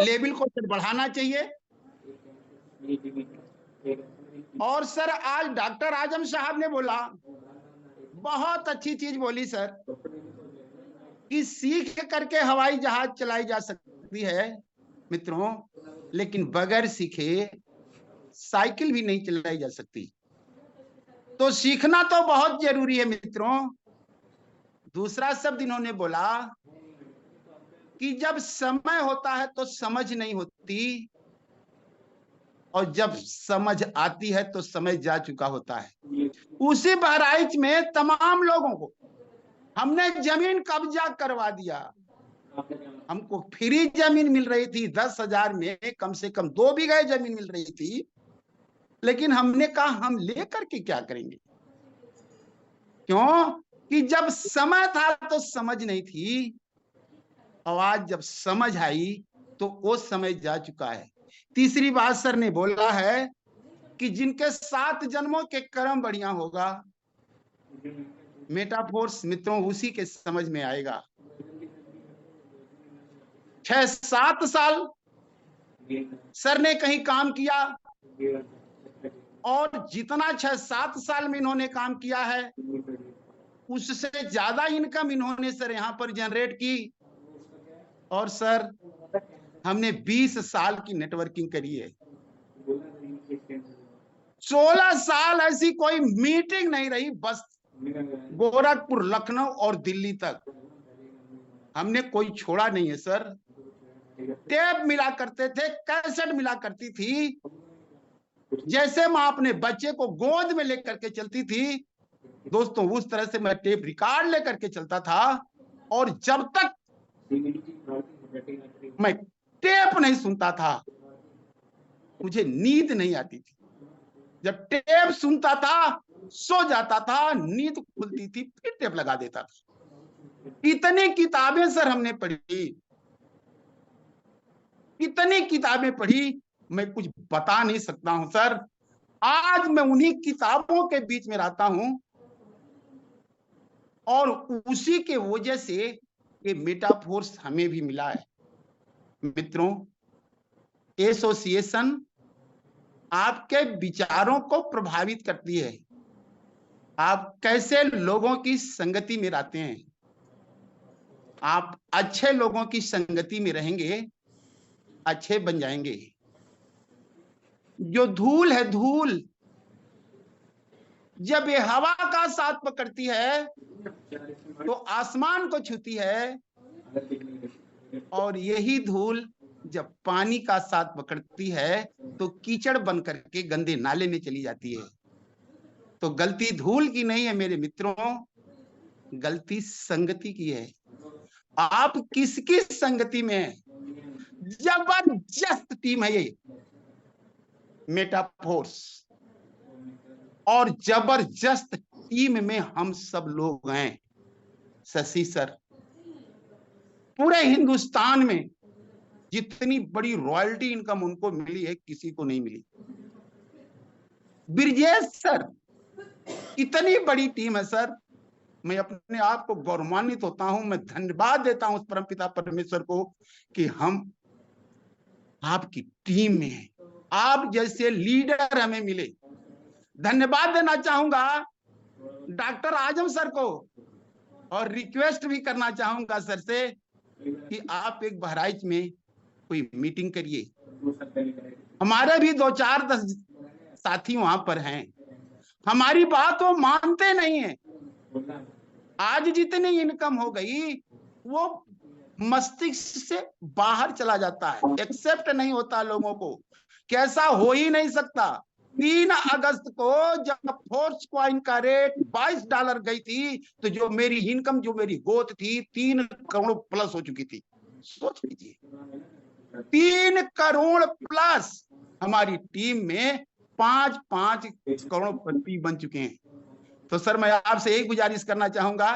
E: लेवल को सर बढ़ाना चाहिए। और सर आज डॉक्टर आजम साहब ने बोला, बहुत अच्छी चीज बोली सर, कि सीख करके हवाई जहाज चलाई जा सकती है मित्रों, लेकिन बगैर सीखे साइकिल भी नहीं चलाई जा सकती। तो सीखना तो बहुत जरूरी है मित्रों। दूसरा शब्द इन्होंने बोला कि जब समय होता है तो समझ नहीं होती, और जब समझ आती है तो समय जा चुका होता है। उसी बहराइच में तमाम लोगों को हमने जमीन कब्जा करवा दिया। हमको फ्री जमीन मिल रही थी, 10,000 में कम से कम 2 बीघे जमीन मिल रही थी, लेकिन हमने कहा हम लेकर के क्या करेंगे। क्यों कि जब समय था तो समझ नहीं थी, और आज जब समझ आई तो वो समय जा चुका है। तीसरी बात सर ने बोला है कि जिनके 7 जन्मों के कर्म बढ़िया होगा, मेटाफोर्स मित्रों उसी के समझ में आएगा। 6-7 साल सर ने कहीं काम किया, और जितना 6-7 साल में इन्होंने काम किया है उससे ज्यादा इनकम इन्होंने सर यहाँ पर जनरेट की। और सर हमने 20 साल की नेटवर्किंग करी है। 16 साल ऐसी कोई मीटिंग नहीं रही, बस गोरखपुर, लखनऊ और दिल्ली तक हमने कोई छोड़ा नहीं है सर। टेप मिला करते थे, कैसेट मिला करती थी, जैसे माँ अपने बच्चे को गोद में लेकर के चलती थी दोस्तों, उस तरह से मैं टेप रिकॉर्ड लेकर के चलता था। और जब तक मैं टेप नहीं सुनता था मुझे नींद नहीं आती थी। जब टेप सुनता था सो जाता था, नींद खुलती थी फिर टेप लगा देता था। इतनी किताबें सर हमने पढ़ी, इतनी किताबें पढ़ी, मैं कुछ बता नहीं सकता हूं सर। आज मैं उन्हीं किताबों के बीच में रहता हूं, और उसी के वजह से ये मेटाफोर्स हमें भी मिला है। मित्रों, एसोसिएशन आपके विचारों को प्रभावित करती है। आप कैसे लोगों की संगति में रहते हैं। आप अच्छे लोगों की संगति में रहेंगे, अच्छे बन जाएंगे। जो धूल है, धूल जब ये हवा का साथ पकड़ती है तो आसमान को छूती है, और यही धूल जब पानी का साथ पकड़ती है तो कीचड़ बन करके गंदे नाले में चली जाती है। तो गलती धूल की नहीं है मेरे मित्रों, गलती संगति की है। आप किसकी संगति में हैं? जबरदस्त टीम है ये मेटाफोर्स, और जबरदस्त टीम में हम सब लोग हैं। शशि सर, पूरे हिंदुस्तान में जितनी बड़ी रॉयल्टी इनकम उनको मिली है किसी को नहीं मिली। ब्रिजेश सर, इतनी बड़ी टीम है सर, मैं अपने आप को गौरवान्वित होता हूं, मैं धन्यवाद देता हूं उस परमपिता परमेश्वर को कि हम आपकी टीम में हैं, आप जैसे लीडर हमें मिले। धन्यवाद देना चाहूंगा डॉक्टर आजम सर को, और रिक्वेस्ट भी करना चाहूंगा सर से कि आप एक बहराइच में कोई मीटिंग करिए। हमारे भी 2-4-10 साथी वहां पर हैं, हमारी बात वो मानते नहीं है। आज जितनी इनकम हो गई वो मस्तिष्क से बाहर चला जाता है, एक्सेप्ट नहीं होता लोगों को, कैसा हो ही नहीं सकता। 3 अगस्त को जब फोर्स कॉइन का रेट $22 गई थी, तो जो मेरी इनकम, जो मेरी ग्रोथ थी, 3 करोड़ प्लस हो चुकी थी। सोच लीजिए, 3 करोड़ प्लस हमारी टीम में 5-5 करोड़पति बन चुके हैं। तो सर मैं आपसे एक गुजारिश करना चाहूंगा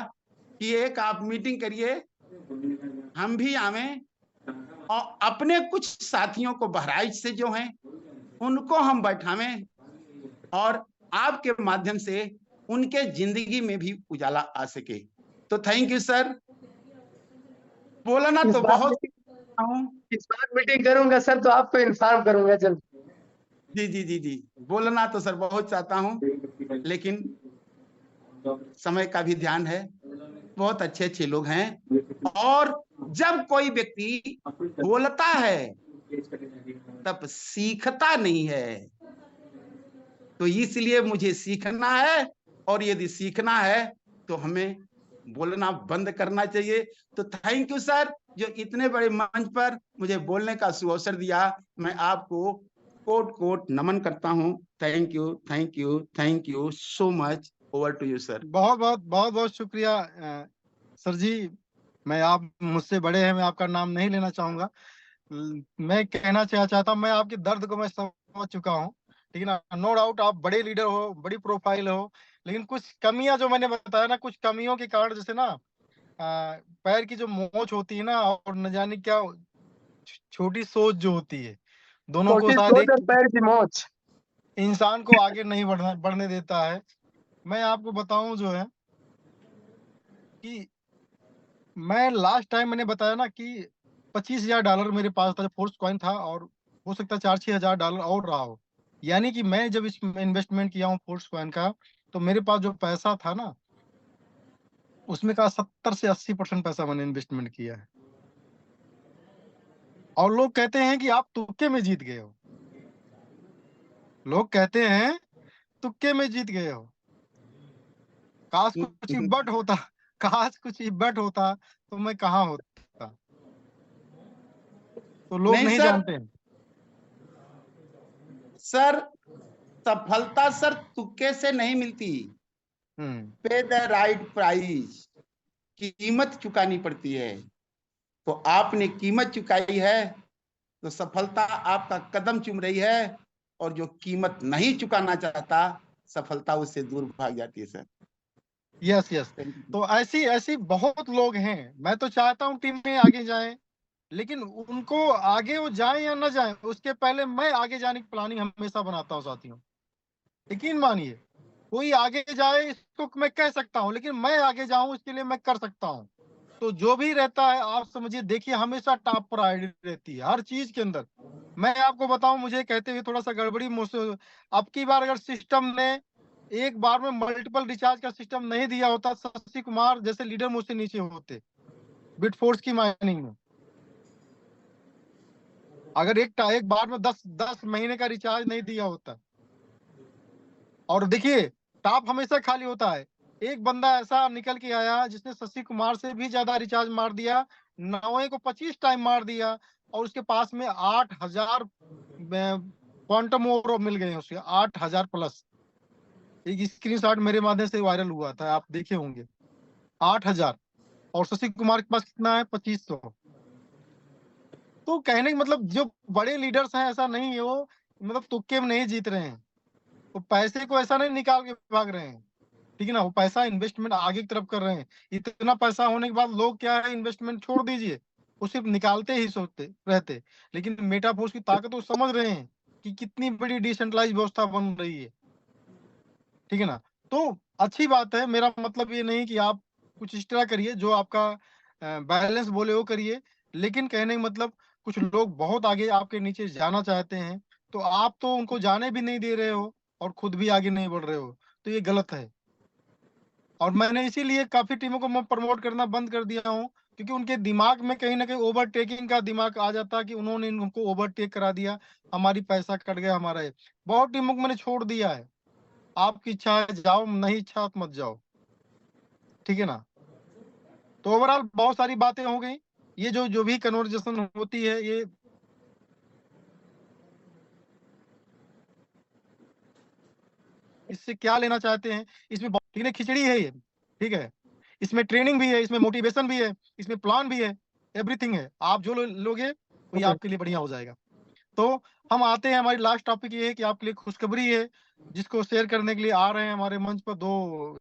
E: कि एक आप मीटिंग करिए, हम भी आवें और अपने कुछ साथियों को बहराइच से जो हैं उनको हम बैठावें और आपके माध्यम से उनके जिंदगी में भी उजाला आ सके। तो थैंक यू सर। बोलना तो बहुत
D: इस बार मीटिंग करूंगा सर, तो आपको इन्फॉर्म करूंगा जल्द।
E: जी, बोलना तो सर बहुत चाहता हूं, लेकिन समय का भी ध्यान है। बहुत अच्छे अच्छे लोग हैं, और जब कोई व्यक्ति बोलता है तब सीखता नहीं है, तो इसलिए मुझे सीखना है, और यदि सीखना है तो हमें बोलना बंद करना चाहिए। तो थैंक यू सर, जो इतने बड़े मंच पर मुझे बोलने का सुअवसर दिया। मैं आपको कोट कोट नमन करता हूं। Thank you, thank you, thank you so much. Over to you sir.
A: बहुत शुक्रिया सर जी। आप मुझसे बड़े हैं, मैं आपका नाम नहीं लेना चाहूंगा। मैं कहना चाहता हूँ, मैं आपके दर्द को मैं समझ चुका हूँ, ठीक है ना। नो डाउट आप बड़े लीडर हो, बड़ी प्रोफाइल हो, लेकिन कुछ कमियां जो मैंने बताया ना, कुछ कमियों के कारण, जैसे ना पैर की जो मोच होती है ना, और न जाने क्या छोटी सोच जो होती है, दोनों को
D: छोटी
A: शायद
D: सोच और
A: एक
D: पैर की मोच
A: इंसान को आगे नहीं बढ़ने देता है। मैं आपको बताऊं जो है कि मैं लास्ट टाइम मैंने बताया ना कि $25,000 मेरे पास था, फोर्स कॉइन था, और हो सकता है $4-6 हजार और रहा हो। यानी कि मैं जब इसमें इन्वेस्टमेंट किया हूँ फोर्स कॉइन का, तो मेरे पास जो पैसा था ना, उसमें का 70 से 80% पैसा मैंने इन्वेस्टमेंट किया है। और लोग कहते हैं कि आप तुक्के में जीत गए हो, लोग कहते हैं तुक्के में जीत गए हो। काश कुछ इब्बट होता, काश कुछ इब्बट होता तो मैं कहाँ होता। तो लोग
E: नहीं
A: नहीं
E: सर,
A: जानते हैं।
E: सर सफलता सर तुक्के से नहीं मिलती, पे द राइट प्राइस, कीमत चुकानी पड़ती है। तो आपने कीमत चुकाई है, तो सफलता आपका कदम चूम रही है, और जो कीमत नहीं चुकाना चाहता, सफलता उससे दूर भाग जाती है सर।
A: Yes yes. तो ऐसी ऐसी बहुत लोग हैं। मैं तो चाहता हूँ टीम में आगे जाएं, लेकिन उनको आगे वो जाएं या ना जाएं, उसके पहले मैं आगे जाने की प्लानिंग हमेशा बनाता हूँ साथियों। यकीन मानिए, कोई आगे जाए इसको मैं कह सकता हूँ, लेकिन मैं आगे जाऊं इसके लिए मैं कर सकता हूँ। तो जो भी रहता है आप समझिए, देखिए हमेशा टॉप प्रायोरिटी रहती है हर चीज के अंदर। मैं आपको बताऊं, मुझे कहते हुए थोड़ा सा गड़बड़ी मुझसे, अब की बार अगर सिस्टम ने एक बार में मल्टीपल रिचार्ज का सिस्टम नहीं दिया होता, शशि कुमार जैसे लीडर मुझसे नीचे होते बिटफोर्स की माइनिंग में। अगर एक बार में 10 महीने का रिचार्ज नहीं दिया होता। और देखिए टॉप हमेशा खाली होता है। एक बंदा ऐसा निकल के आया जिसने शशि कुमार से भी ज्यादा रिचार्ज मार दिया, 9 को 25 टाइम मार दिया, और उसके पास में 8,000 क्वांटम और मिल गए उसके, 8,000 प्लस। एक स्क्रीनशॉट मेरे माध्यम से वायरल हुआ था, आप देखे होंगे। 8,000, और शशि कुमार के पास कितना है? 2,500। तो कहने का मतलब जो बड़े लीडर्स हैं, ऐसा नहीं है वो मतलब तुक्के में नहीं जीत रहे हैं, तो पैसे को ऐसा नहीं निकाल के भाग रहे हैं, ठीक है ना। वो पैसा इन्वेस्टमेंट आगे की तरफ कर रहे हैं। इतना पैसा होने के बाद लोग क्या है, इन्वेस्टमेंट छोड़ दीजिए, वो सिर्फ निकालते ही सोचते रहते, लेकिन मेटाफोर्स की ताकत वो समझ रहे हैं कि कितनी बड़ी डिसेंट्रलाइज व्यवस्था बन रही है, ठीक है ना। तो अच्छी बात है, मेरा मतलब ये नहीं कि आप कुछ इस तरह करिए जो आपका बैलेंस बोले वो करिए, लेकिन कहने का मतलब कुछ लोग बहुत आगे आपके नीचे जाना चाहते हैं, तो आप तो उनको जाने भी नहीं दे रहे हो और खुद भी आगे नहीं बढ़ रहे हो, तो ये गलत है। और मैंने इसीलिए काफी टीमों को मैं प्रमोट करना बंद कर दिया हूँ, क्योंकि उनके दिमाग में कहीं ना कहीं ओवरटेकिंग का दिमाग आ जाता कि उन्होंने इनको ओवरटेक करा दिया, हमारी पैसा कट गया हमारा ये। बहुत टीमों को मैंने छोड़ दिया है। आपकी इच्छा है जाओ, नहीं इच्छा मत जाओ, ठीक है ना। तो ओवरऑल बहुत सारी बातें हो गई, ये जो जो भी कन्वर्जेशन होती है ये इससे क्या लेना चाहते हैं, इसमें ठीक है खिचड़ी है ये, ठीक है, इसमें ट्रेनिंग भी है, इसमें मोटिवेशन भी है, इसमें प्लान भी है, एवरीथिंग है। आप जो लोगे वही आपके लिए बढ़िया हो जाएगा। तो हम आते हैं, हमारी लास्ट टॉपिक ये है कि आपके लिए खुशखबरी है, जिसको शेयर करने के लिए आ रहे हैं हमारे मंच पर दो